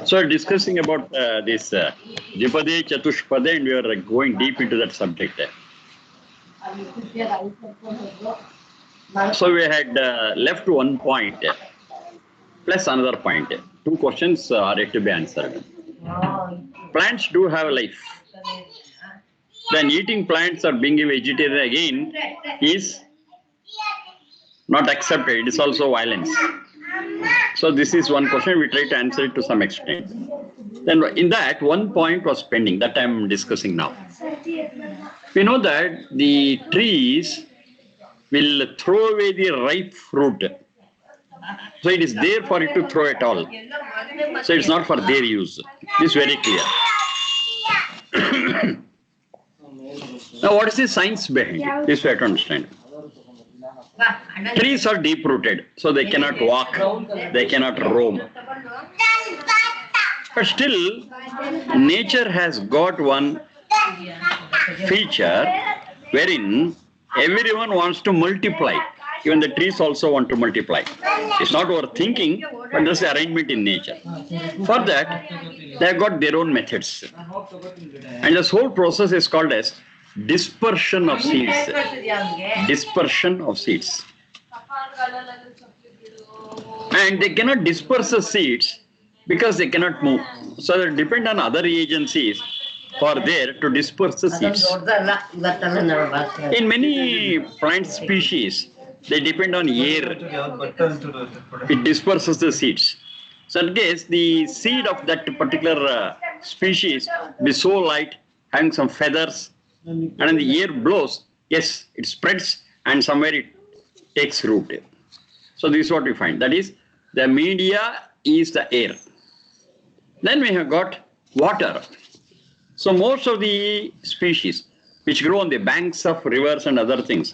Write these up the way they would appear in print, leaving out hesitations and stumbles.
So discussing about this Dvipade Chatushpade, and we are going deep into that subject. So we had left one point plus another point. Two questions are yet to be answered. Plants do have life. Then eating plants or being a vegetarian again is not accepted. It is also violence. So this is one question. We try to answer it to some extent. Then in that, one point was pending that I am discussing now. We know that the trees will throw away the ripe fruit. So it is there for it to throw at all. So it's not for their use. This is very clear. Now what is the science behind it? This we have to understand. Trees are deep rooted, so they cannot walk, they cannot roam. But still, nature has got one feature wherein everyone wants to multiply. Even the trees also want to multiply. It's not our thinking, but there's the arrangement in nature. For that, they have got their own methods. And this whole process is called as dispersion of seeds. Dispersion of seeds. And they cannot disperse the seeds because they cannot move. So they depend on other agencies for there to disperse the seeds. In many plant species, they depend on air. It disperses the seeds. So in case the seed of that particular species be so light, having some feathers, and when the air blows, yes, it spreads and somewhere it takes root. So this is what we find. That is, the media is the air. Then we have got water. So most of the species which grow on the banks of rivers and other things,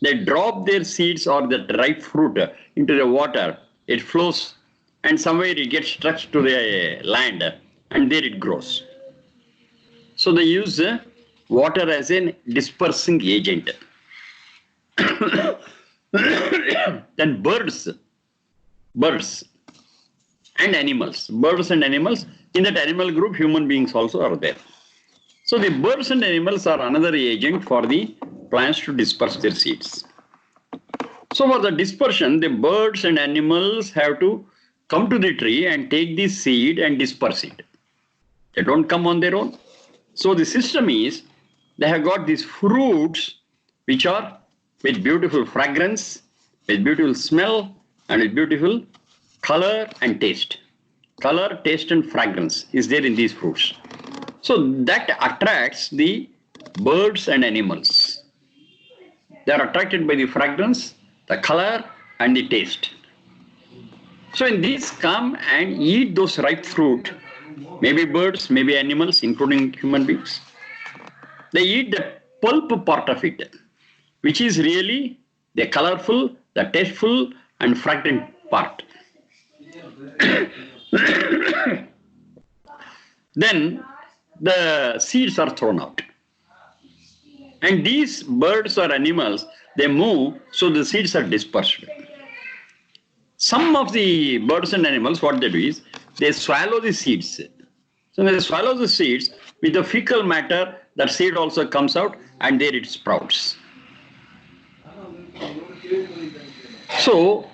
they drop their seeds or the ripe fruit into the water. It flows and somewhere it gets struck to the land and there it grows. So they use water as a dispersing agent. Then birds and animals. Birds and animals. In that animal group, human beings also are there. So the birds and animals are another agent for the plants to disperse their seeds. So for the dispersion, the birds and animals have to come to the tree and take the seed and disperse it. They don't come on their own. So the system is, they have got these fruits which are with beautiful fragrance, with beautiful smell, and with beautiful color and taste. Color, taste and fragrance is there in these fruits. So that attracts the birds and animals. They are attracted by the fragrance, the color and the taste. So when these come and eat those ripe fruit, maybe birds, maybe animals, including human beings, they eat the pulp part of it, which is really the colorful, the tasteful and fragrant part. Then the seeds are thrown out. And these birds or animals, they move, so the seeds are dispersed. Some of the birds and animals, what they do is, they swallow the seeds. So when they swallow the seeds, with the fecal matter, that seed also comes out and there it sprouts. So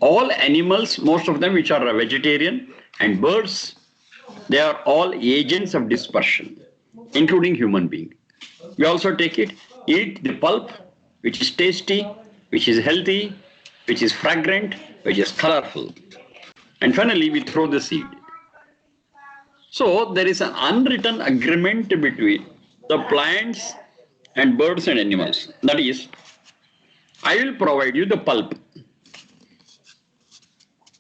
all animals, most of them which are vegetarian, and birds, they are all agents of dispersion, including human being. We also take it, eat the pulp, which is tasty, which is healthy, which is fragrant, which is colorful. And finally, we throw the seed. So there is an unwritten agreement between the plants and birds and animals. That is, I will provide you the pulp,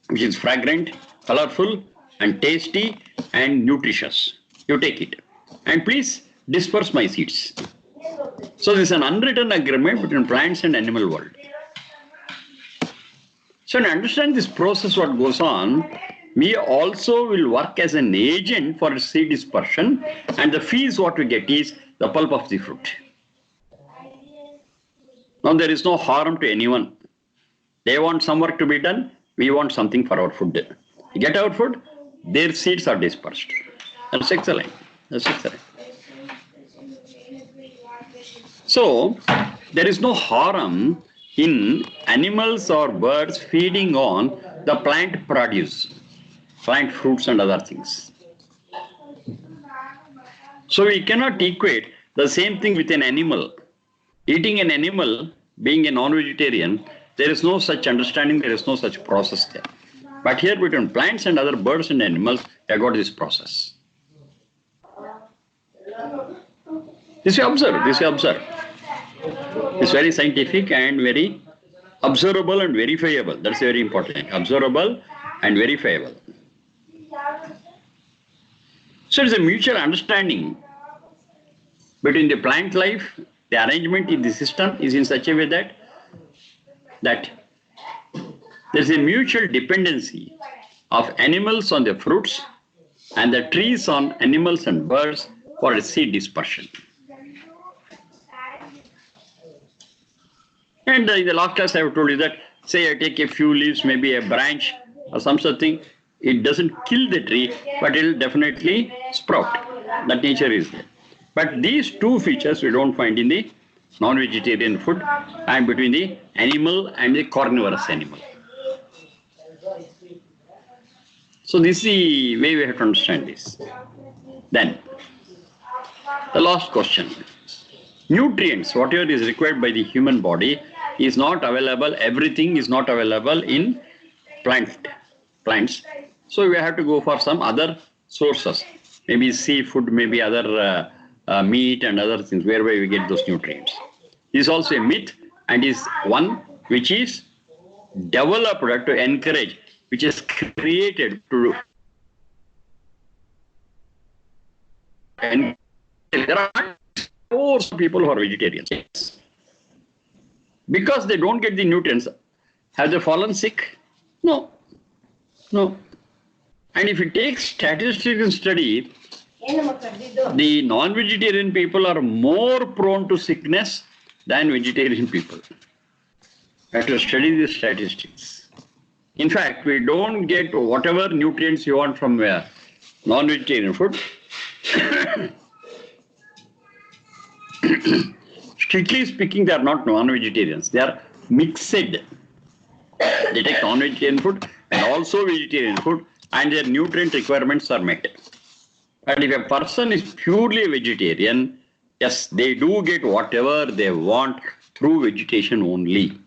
which is fragrant, colorful, and tasty, and nutritious. You take it. And please disperse my seeds. So this is an unwritten agreement between plants and animal world. So to understand this process, what goes on, we also will work as an agent for seed dispersion, and the fees what we get is the pulp of the fruit. Now there is no harm to anyone. They want some work to be done, we want something for our food. get our food, their seeds are dispersed. That's excellent. That's excellent. So, there is no harm in animals or birds feeding on the plant produce, plant fruits and other things. So, we cannot equate the same thing with an animal. Eating an animal, being a non-vegetarian, there is no such understanding, there is no such process there. But here between plants and other birds and animals, I got this process. This we observe, this we observe. It's very scientific and very observable and verifiable. That's very important. Observable and verifiable. So it's a mutual understanding between the plant life, the arrangement in the system is in such a way that there's a mutual dependency of animals on the fruits and the trees on animals and birds for a seed dispersion. And in the last class I have told you that, say I take a few leaves, maybe a branch or some such thing, it doesn't kill the tree, but it will definitely sprout. That nature is there. But these two features we don't find in the non-vegetarian food and between the animal and the carnivorous animal. So this is the way we have to understand this. Then, the last question. Nutrients, whatever is required by the human body is not available, everything is not available in plants. So we have to go for some other sources, maybe seafood, maybe other meat and other things, whereby we get those nutrients. This is also a myth and is one which is developed to encourage, which is created to encourage. There are most people who are vegetarians. Because they don't get the nutrients, have they fallen sick? No. No. And if you take statistics and study, the non-vegetarian people are more prone to sickness than vegetarian people. You have to study the statistics. In fact, we don't get whatever nutrients you want from non-vegetarian food. Strictly speaking, they are not non-vegetarians. They are mixed. They take non-vegetarian food and also vegetarian food, and their nutrient requirements are met. And if a person is purely vegetarian, yes, they do get whatever they want through vegetation only.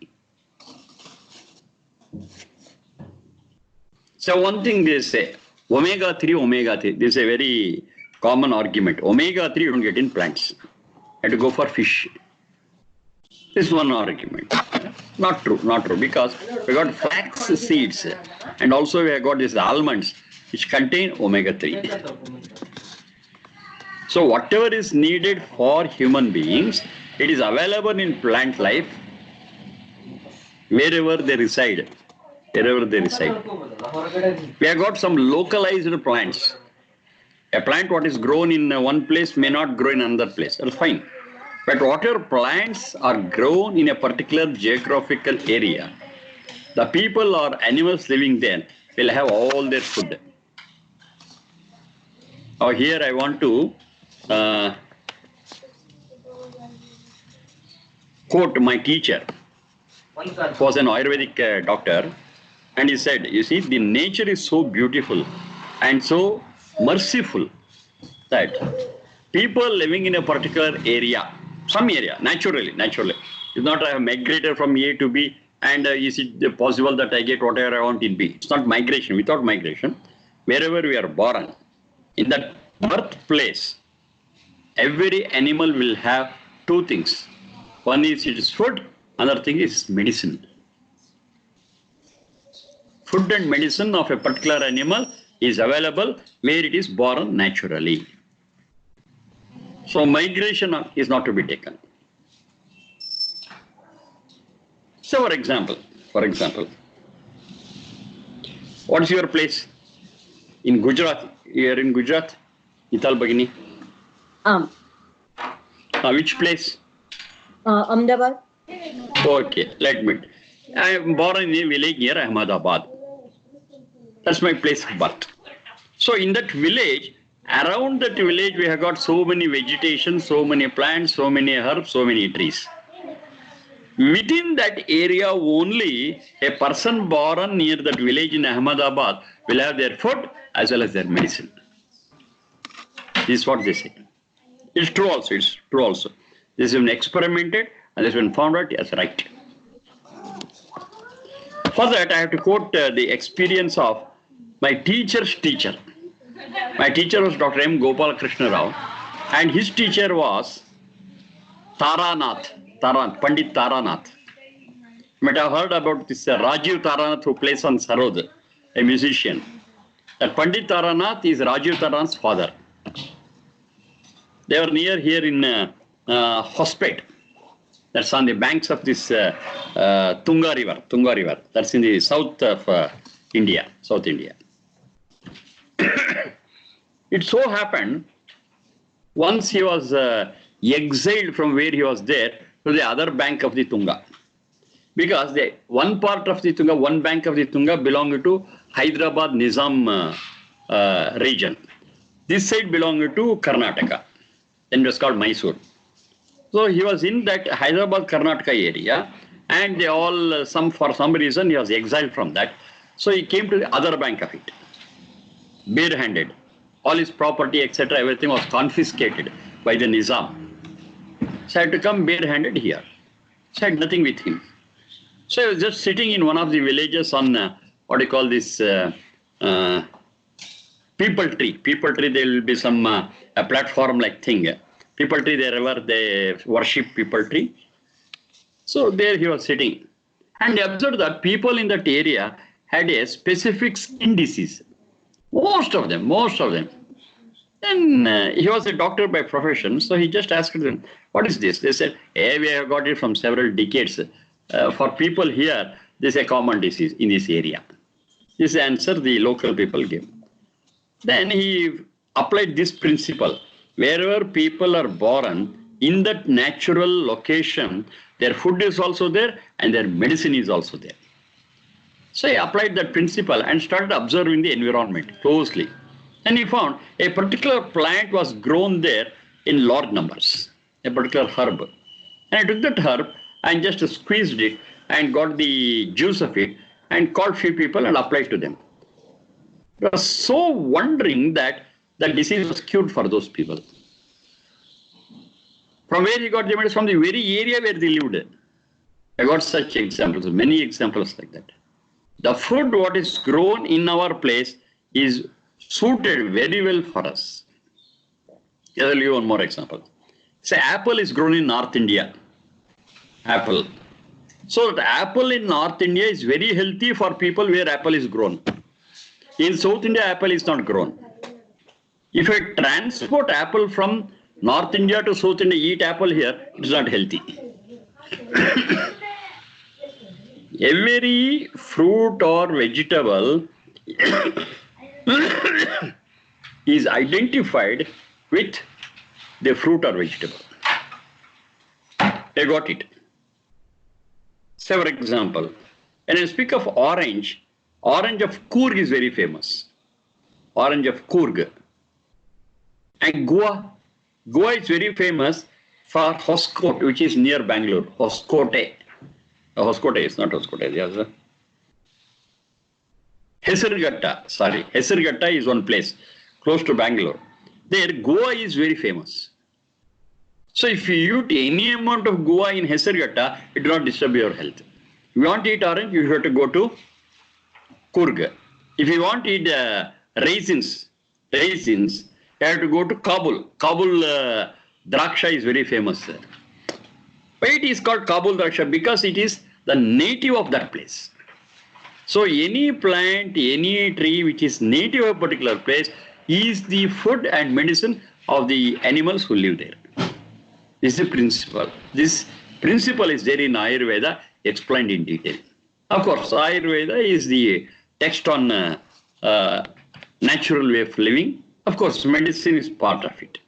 So one thing they say, omega-3. This is a very common argument. Omega-3 you don't get in plants. You have to go for fish. This is one argument. Not true, because we got flax seeds and also we have got these almonds which contain omega-3. So whatever is needed for human beings, it is available in plant life wherever they reside. We have got some localized plants. A plant what is grown in one place may not grow in another place. That's fine. But whatever plants are grown in a particular geographical area, the people or animals living there will have all their food. Now here I want to quote my teacher, who was an Ayurvedic doctor, and he said, you see, the nature is so beautiful and so merciful that people living in a particular area, some area, naturally, it's not I have migrated from A to B and is it possible that I get whatever I want in B. It's not migration. Without migration, wherever we are born, in that birthplace, every animal will have two things. One is its food, another thing is medicine. Food and medicine of a particular animal is available where it is born naturally. So migration is not to be taken. So for example, what is your place? In Gujarat, you are in Gujarat, Ital Bagini. Which place? Ahmedabad. Okay, let me. I am born in a village near Ahmedabad. That's my place of birth. So in that village, around that village, we have got so many vegetation, so many plants, so many herbs, so many trees. Within that area only, a person born near that village in Ahmedabad will have their food as well as their medicine. This is what they say. It's true also. It's true also. This has been experimented and this has been found out as right. For that, I have to quote the experience of my teacher's teacher. My teacher was Dr. M. Gopal Krishna Rao, and his teacher was Pandit Taranath. You might have heard about this Rajiv Taranath who plays on sarod, a musician. That Pandit Taranath is Rajiv Taranath's father. They were near here in Hospet. That's on the banks of this Tunga River. That's in the south of India, South India. It so happened, once he was exiled from where he was there to the other bank of the Tunga. Because one part of the Tunga, one bank of the Tunga belonged to Hyderabad Nizam region. This side belonged to Karnataka. Then it was called Mysore. So he was in that Hyderabad Karnataka area, and they all, for some reason, he was exiled from that. So he came to the other bank of it, barehanded. All his property, etc., everything was confiscated by the Nizam. So I had to come barehanded here. So I had nothing with him. So I was just sitting in one of the villages on what do you call this people tree. People tree, there will be some a platform-like thing. People tree, wherever they worship people tree. So there he was sitting. And he observed that people in that area had a specific skin disease. Most of them. Then he was a doctor by profession, so he just asked them, what is this? They said, hey, we have got it from several decades. For people here, this is a common disease in this area. This answer the local people gave. Then he applied this principle. Wherever people are born, in that natural location, their food is also there and their medicine is also there. So he applied that principle and started observing the environment closely. And he found a particular plant was grown there in large numbers, a particular herb. And I took that herb and just squeezed it and got the juice of it and called few people and applied to them. I was so wondering that the disease was cured for those people. From where he got the medicine? From the very area where they lived. I got such examples, many examples like that. The food what is grown in our place is suited very well for us. I'll give you one more example. Say apple is grown in North India. Apple. So the apple in North India is very healthy for people where apple is grown. In South India, apple is not grown. If I transport apple from North India to South India, eat apple here, it is not healthy. Every fruit or vegetable is identified with the fruit or vegetable. I got it. Say for example, when I speak of orange, orange of Coorg is very famous. Orange of Coorg. And Goa is very famous for Hoskote, which is near Bangalore. Hoskote. Hoskote is not Hoskote. Yes. Hesarghatta is one place close to Bangalore. There, Goa is very famous. So if you eat any amount of Goa in Hesarghatta, it will not disturb your health. If you want to eat orange, you have to go to Coorg. If you want to eat raisins, you have to go to Kabul. Kabul Draksha is very famous there. Why it is called Kabul Draksha? Because it is the native of that place. So any plant, any tree which is native of a particular place is the food and medicine of the animals who live there. This is the principle. This principle is there in Ayurveda, explained in detail. Of course, Ayurveda is the text on natural way of living. Of course, medicine is part of it.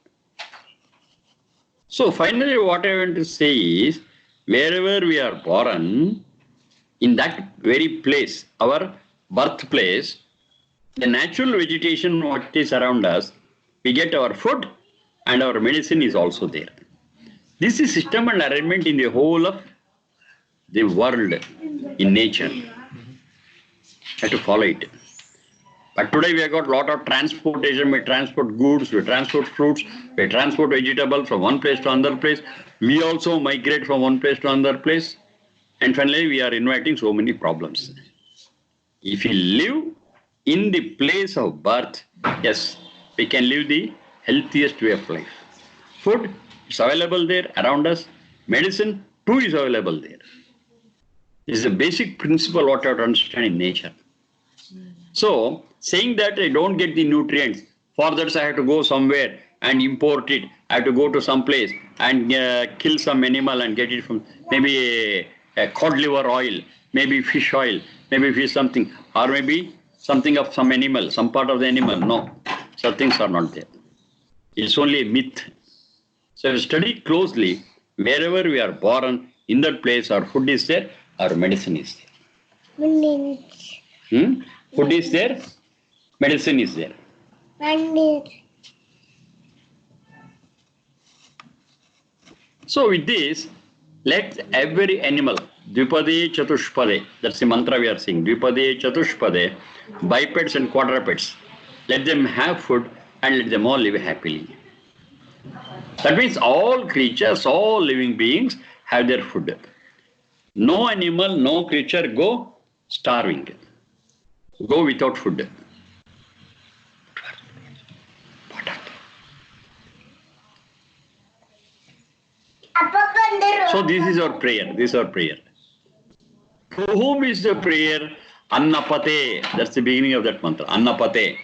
So finally, what I want to say is, wherever we are born, in that very place, our birthplace, The natural vegetation, what is around us, we get our food and our medicine is also there. This is system and arrangement in the whole of the world in nature. Have to follow it. But today we have got a lot of transportation. We transport goods, we transport fruits, we transport vegetables from one place to another place. We also migrate from one place to another place. And finally we are inviting so many problems. If we live in the place of birth, yes, we can live the healthiest way of life. Food is available there around us. Medicine too is available there. This is a basic principle what you have to understand in nature. So, saying that I don't get the nutrients, for that I have to go somewhere and import it. I have to go to some place and kill some animal and get it from maybe a cod liver oil, maybe fish oil, maybe fish something, or maybe something of some animal, some part of the animal. No, such things are not there. It's only a myth. So, if you study closely, wherever we are born, in that place our food is there, our medicine is there. Food is there, medicine is there. So with this, let every animal, Dvipade Chatushpade, that's the mantra we are saying, Dvipade Chatushpade, bipeds and quadrupeds, let them have food and let them all live happily. That means all creatures, all living beings have their food. No animal, no creature go starving, go without food. So this is our prayer. This is our prayer. To whom is the prayer? Annapate. That's the beginning of that mantra. Annapate.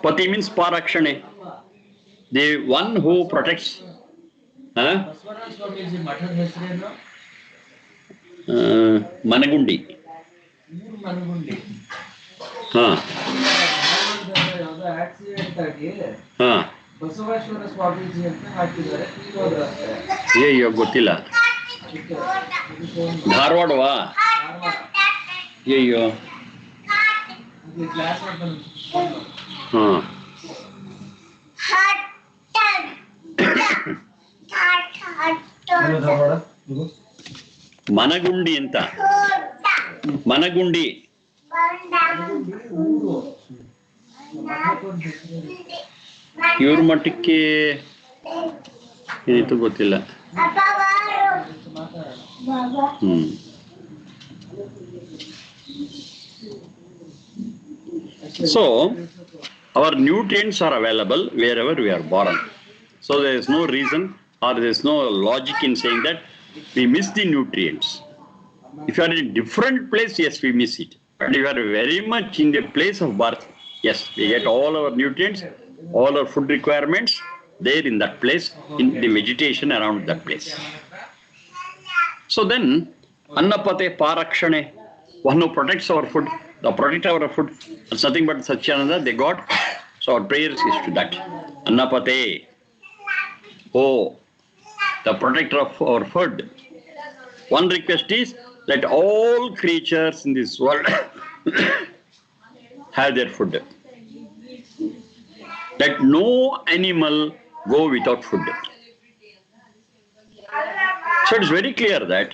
Pati means parakshane. The one who protects. Managundi. Basaveshwara Swamiji ಅಂತ ಹಾಕಿದ್ದಾರೆ ಅಯ್ಯೋ ಗೊತ್ತಿಲ್ಲ ಧಾರವಾಡವಾ ಅಯ್ಯೋ ಮನಗುಂಡಿ ಅಂತ ಮನಗುಂಡಿ ಇವ್ರ ಮಟ್ಟಕ್ಕೆ ಏನಿತ್ತು ಗೊತ್ತಿಲ್ಲ. So our nutrients are available wherever we are born. So there is no reason or there is no logic in saying that we miss the nutrients. If you are in a different place, yes, we miss it. But if you are very much in the place of birth, yes, we get all our nutrients, all our food requirements there in that place, in the vegetation around that place. So then, Annapate Parakshane, one who protects our food, the protector of our food, it's nothing but Satyananda, they got. So our prayers is to that. Annapate, oh, the protector of our food. One request is, let all creatures in this world have their food. Let no animal go without food. So it's very clear that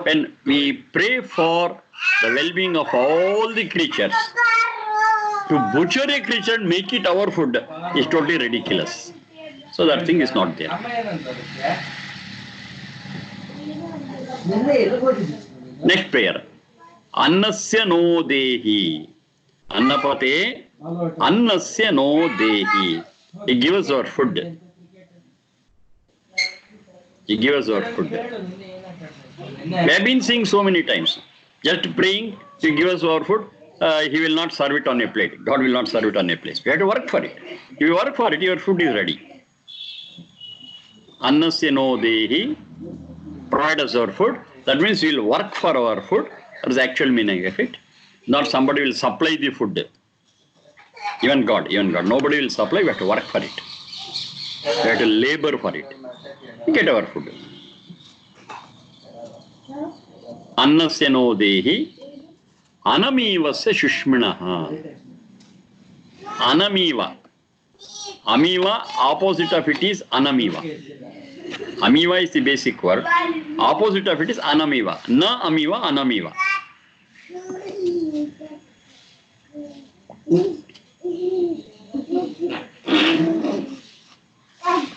when we pray for the well-being of all the creatures, to butcher a creature and make it our food is totally ridiculous. So that thing is not there. Next prayer. Annasya no dehi. Annapate. Annasya no dehi. He gives us our food. He gives us our food. We have been saying so many times. Just praying, He give us our food. He will not serve it on a plate. God will not serve it on a plate. We have to work for it. If you work for it, your food is ready. Annasya no dehi. Provide us our food. That means we will work for our food. That is the actual meaning of it. Not somebody will supply the food. Even God. Nobody will supply. We have to work for it. We have to labor for it. We get our food. Annasya no dehi. Anamivasya shushminaha. Anamiva. Amiva, opposite of it is anamiva. Amiva is the basic word. Opposite of it is anamiva. Na amiva, anamiva.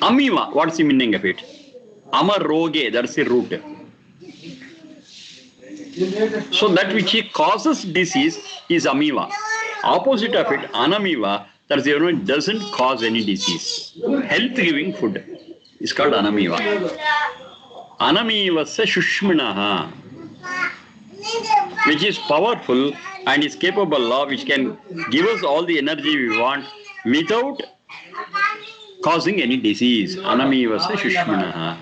Amiva, what's the meaning of it? Amaroge, that's the root. So that which causes disease is amiva. Opposite of it, anamiva, that's the one doesn't cause any disease. Health-giving food is called anamiva. Anamivasya shushminaha, which is powerful and is capable of, which can give us all the energy we want without causing any disease. Anamivasya shushminaha.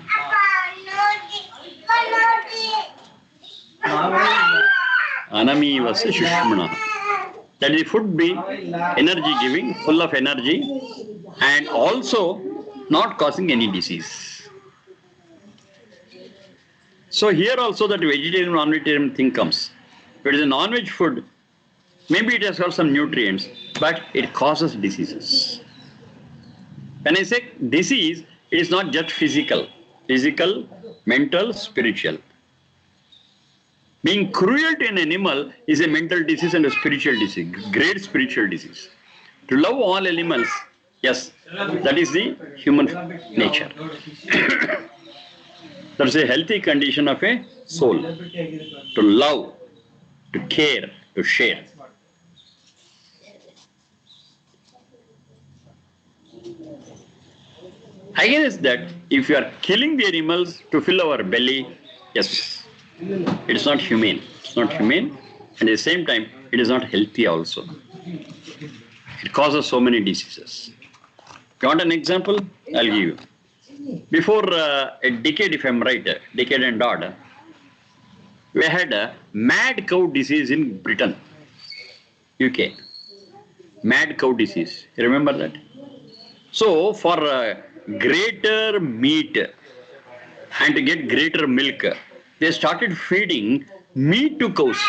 Anamivasya shushminaha. That the food be energy giving, full of energy, and also not causing any disease. So here also that vegetarian non-vegetarian thing comes. If it is a non-veg food, maybe it has got some nutrients, but it causes diseases. When I say disease, it is not just physical, mental, spiritual. Being cruel to an animal is a mental disease and a spiritual disease, great spiritual disease. To love all animals, yes, that is the human nature. That's a healthy condition of a soul. To love, to care, to share. Against that, if you are killing the animals to fill our belly, yes, it is not humane. It's not humane, and at the same time, it is not healthy also. It causes so many diseases. You want an example? I'll give you. Before a decade, if I'm right, decade and odd, we had a mad cow disease in Britain, UK. Mad cow disease. You remember that? So, for greater meat and to get greater milk, they started feeding meat to cows.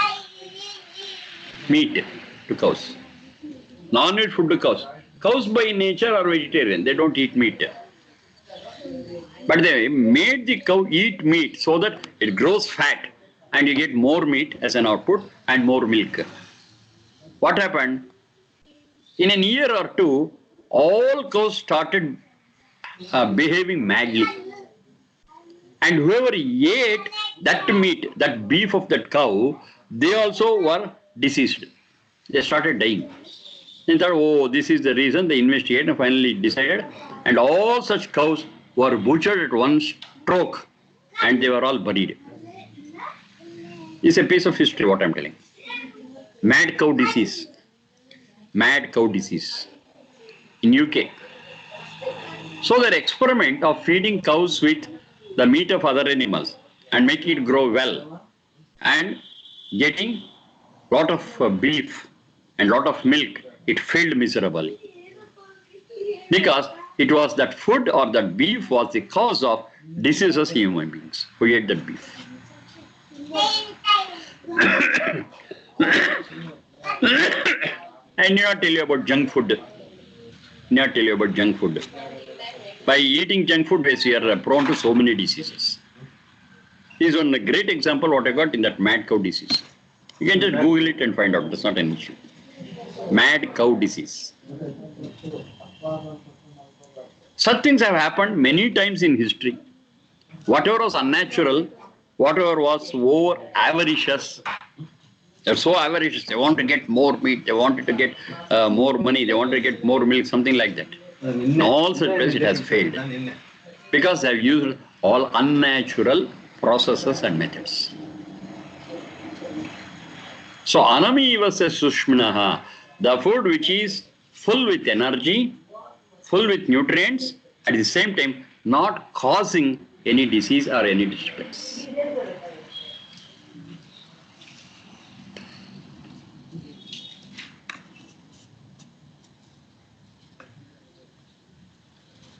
Meat to cows. Non-meat food to cows. Cows by nature are vegetarian. They don't eat meat. But they made the cow eat meat so that it grows fat and you get more meat as an output and more milk. What happened? In an year or two, all cows started behaving madly. And whoever ate that meat, that beef of that cow, they also were diseased. They started dying. They thought, oh, this is the reason. They investigated and finally decided. And all such cows were butchered at one stroke and they were all buried. It's a piece of history what I'm telling. Mad cow disease. Mad cow disease in UK. So their experiment of feeding cows with the meat of other animals and making it grow well and getting lot of beef and lot of milk, it failed miserably. Because it was that food or that beef was the cause of diseases in human beings who ate that beef. I need not tell you about junk food. By eating junk food, we are prone to so many diseases. This is one great example what I got in that mad cow disease. You can just Google it and find out. That's not an issue. Mad cow disease. Such things have happened many times in history. Whatever was unnatural, whatever was over avaricious, they're so avaricious. They want to get more meat. They wanted to get more money. They wanted to get more milk, something like that. In all such places, it has failed. Because they have used all unnatural processes and methods. So, anamivasya sushminaha, the food which is full with energy, full with nutrients, at the same time not causing any disease or any disturbance.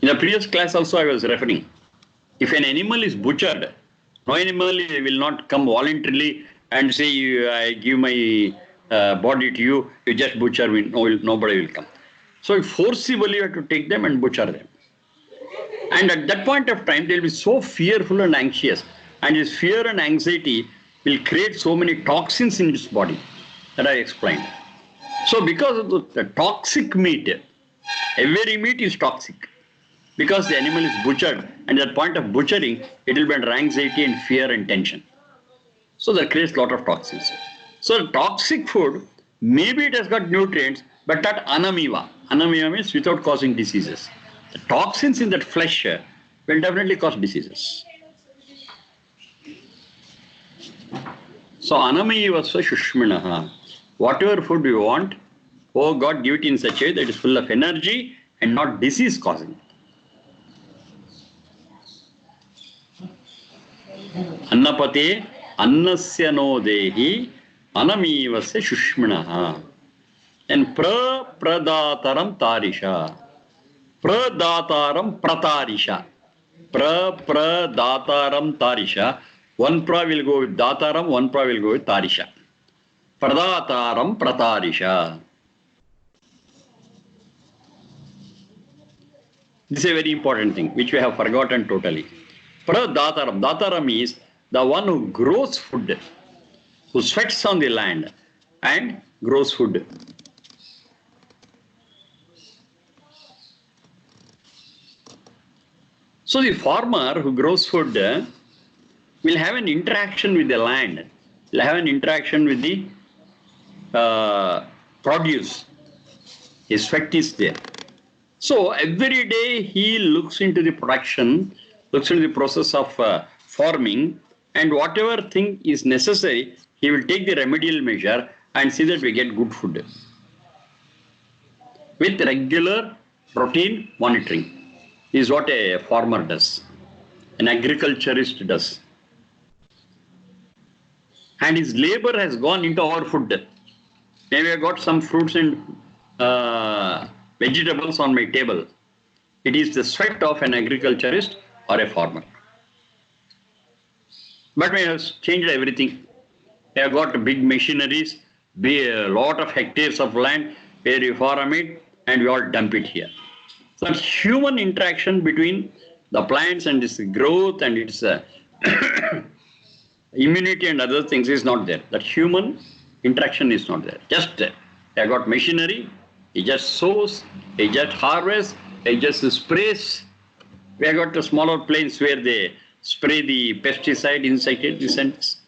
In the previous class also I was referring, if an animal is butchered, no animal will not come voluntarily and say, I give my body to you, you just butcher, nobody will come. So forcibly you have to take them and butcher them. And at that point of time, they'll be so fearful and anxious. And this fear and anxiety will create so many toxins in his body that I explained. So because of the toxic meat, every meat is toxic. Because the animal is butchered, and at the point of butchering, it will be under anxiety and fear and tension. So that creates a lot of toxins. So toxic food, maybe it has got nutrients, but that anamiva. Anamiva means without causing diseases. The toxins in that flesh will definitely cause diseases. So anamivasva shushminaha. Whatever food you want, oh God, give it in such a way that it is full of energy and not disease causing. Annapate annasya no dehi anamivasya shushminaha. And pradataram tarisha. Pradataram pratarisha. Pradataram tarisha. One pra will go with dataram, one pra will go with tarisha. Pradataram pratarisha. This is a very important thing which we have forgotten totally. Pradataram. Dataram is the one who grows food, who sweats on the land and grows food. So the farmer who grows food will have an interaction with the land, will have an interaction with the produce. His sweat is there. So every day he looks into the production, looks into the process of farming, and whatever thing is necessary, he will take the remedial measure and see that we get good food. With regular routine monitoring is what a farmer does, an agriculturist does. And his labor has gone into our food. Maybe I got some fruits and vegetables on my table. It is the sweat of an agriculturist or a farmer. But we have changed everything. We have got big machineries, a lot of hectares of land where you farm it and we all dump it here. So human interaction between the plants and its growth and its immunity and other things is not there. That human interaction is not there. Just they have got machinery, he just sows, he just harvests, he just sprays. We have got the smaller planes where they spray the pesticide, insecticides.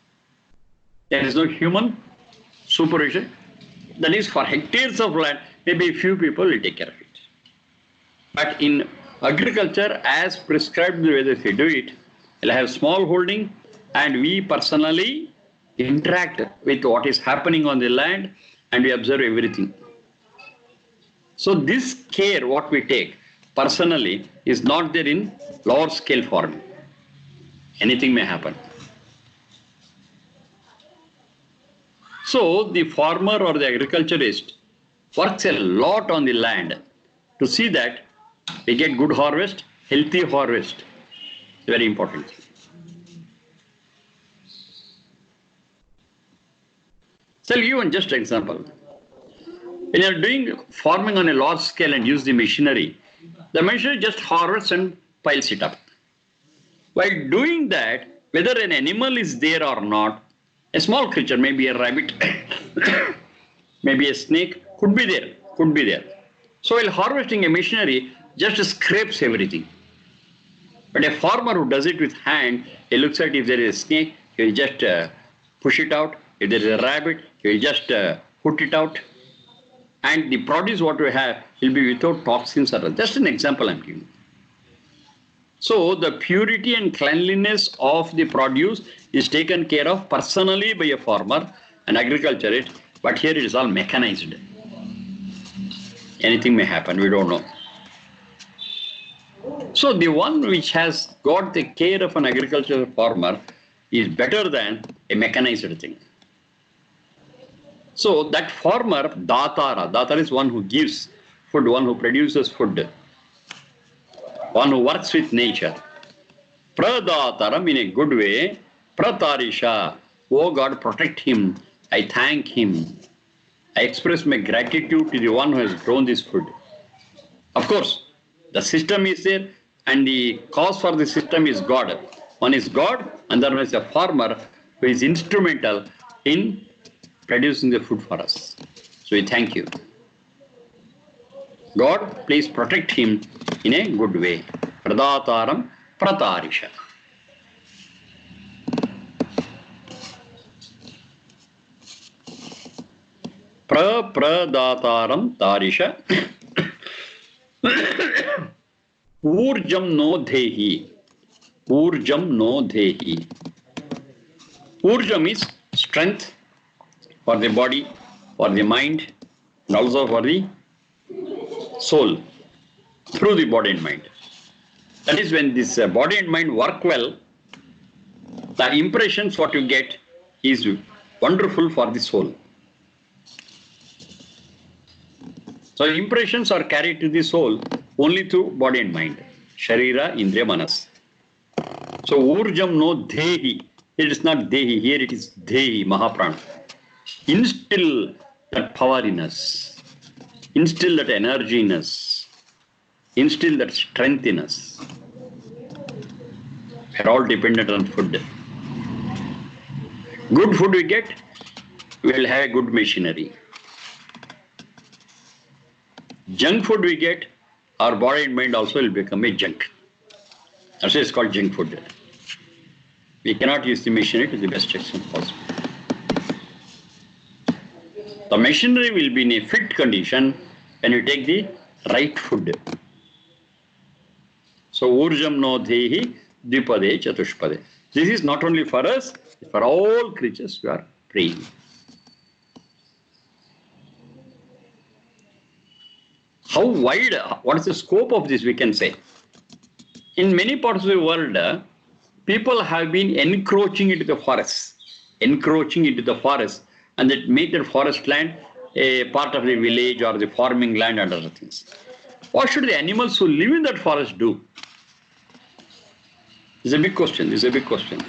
There is no human supervision. That is for hectares of land, maybe a few people will take care of it. But in agriculture, as prescribed the way that we do it, we'll have small holding and we personally interact with what is happening on the land and we observe everything. So this care, what we take personally, is not there in lower scale farming. Anything may happen. So the farmer or the agriculturist works a lot on the land to see that we get good harvest, healthy harvest. Very important. So I'll give you just an example. When you're doing farming on a large scale and use the machinery, the machinery just harvests and piles it up. While doing that, whether an animal is there or not, a small creature, maybe a rabbit, maybe a snake, could be there. So while harvesting, a machinery just scrapes everything. But a farmer who does it with hand, he looks at if there is a snake, he will just push it out. If there is a rabbit, he will just put it out. And the produce what we have will be without toxins or just an example I'm giving. So the purity and cleanliness of the produce is taken care of personally by a farmer, an agriculturist, but here it is all mechanized. Anything may happen, we don't know. So the one which has got the care of an agricultural farmer is better than a mechanized thing. So that farmer, Datara is one who gives food, one who produces food, one who works with nature. Pradataram in a good way, Pratarisha, oh God, protect him, I thank him. I express my gratitude to the one who has grown this food. Of course, the system is there and the cause for the system is God. One is God and the other is a farmer who is instrumental in producing the food for us. So we thank you. God, please protect him in a good way. Pradataram pratarisha. Pradataram tarisha. Urjam no dehi. Urjam no dehi. Urjam is strength for the body, for the mind, and also for the soul through the body and mind. That is when this body and mind work well, the impressions what you get is wonderful for the soul. So impressions are carried to the soul only through body and mind. Sharira, Indriya, Manas. So Urjam no Dehi. It is not Dehi. Here it is Dehi, Mahaprana. Instill that power in us. Instill that energy in us. Instill that strength in us. We are all dependent on food. Good food we get, we will have a good machinery. Junk food we get, our body and mind also will become a junk. That's why it's called junk food. We cannot use the machinery to the best extent possible. The machinery will be in a fit condition when you take the right food. So, Urjam no Dehi Dvipade Chatushpade. This is not only for us, for all creatures who are praying. How wide, what is the scope of this we can say? In many parts of the world, people have been encroaching into the forests, and that make their forest land a part of the village or the farming land and other things. What should the animals who live in that forest do? It's a big question.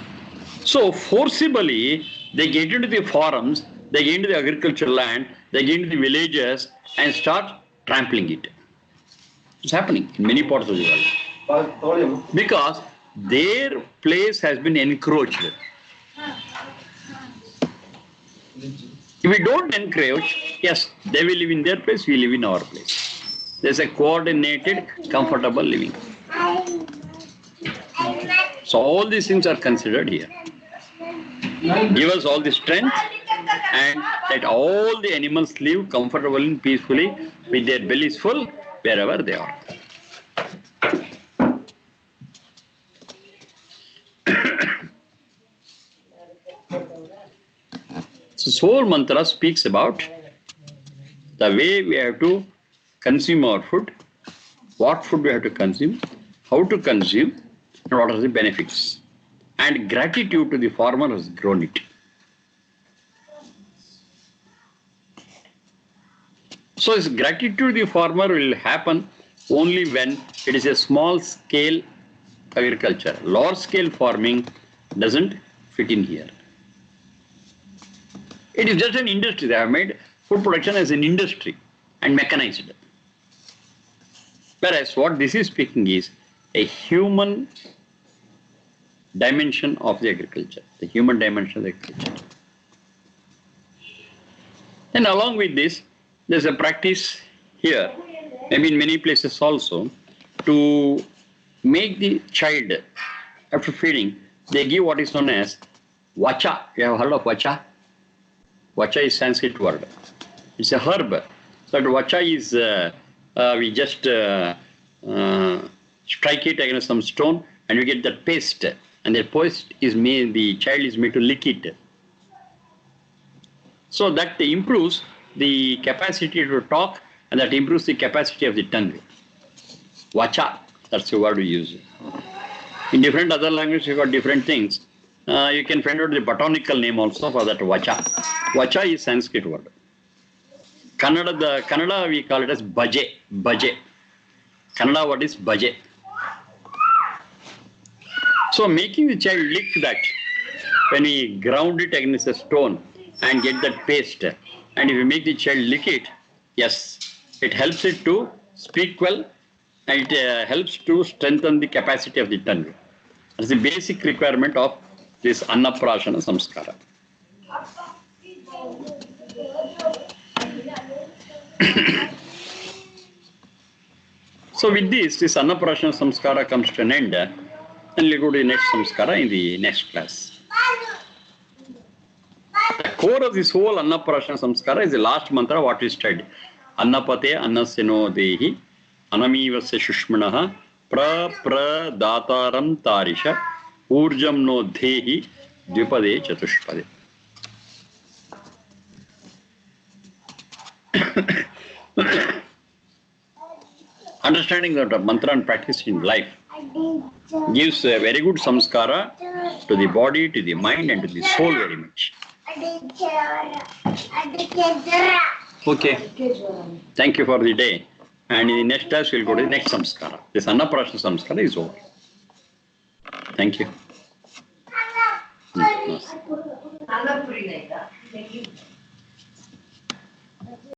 So forcibly, they get into the farms, they get into the agricultural land, they get into the villages and start trampling it. It's happening in many parts of the world. Because their place has been encroached. If we don't encroach, yes, they will live in their place, we live in our place. There's a coordinated, comfortable living. So all these things are considered here. Give us all the strength and let all the animals live comfortably and peacefully with their bellies full wherever they are. So Soul Mantra speaks about the way we have to consume our food, what food we have to consume, how to consume, and what are the benefits. And gratitude to the farmer who has grown it. So this gratitude to the farmer will happen only when it is a small scale agriculture. Large scale farming doesn't fit in here. It is just an industry. They have made food production as an industry and mechanized. Whereas what this is speaking is a human dimension of the agriculture, the human dimension of the agriculture. And along with this, there's a practice here, maybe in many places also, to make the child, after feeding, they give what is known as vacha. You have heard of vacha? Vacha is Sanskrit word. It's a herb. That vacha is, we just strike it against some stone and you get that paste. And the paste is made, the child is made to lick it. So that improves the capacity to talk and that improves the capacity of the tongue. Vacha, that's the word we use. In different other languages, you've got different things. You can find out the botanical name also for that vacha. Vacha is Sanskrit word. Kannada we call it as bhaje. Bhaje. Kannada word is bhaje. So making the child lick that, when we ground it against a stone and get that paste, And if you make the child lick it, yes, it helps it to speak well, and it helps to strengthen the capacity of the tongue. That's the basic requirement of this Annaprashana Samskara. So with this Annaprashana Samskara comes to an end, and we'll go to the next Samskara in the next class. The core of this whole Annaprashana Samskara is the last mantra what we studied. Annapate annaseno dehi anamivasya shushmanaha dataram tarisha urjam no dehi dvipade chatushpade. Understanding the mantra and practicing in life gives a very good samskara to the body, to the mind, and to the soul very much. Okay. Thank you for the day. And in the next class, we'll go to the next samskara. This Annaprashana Samskara is over. Thank you.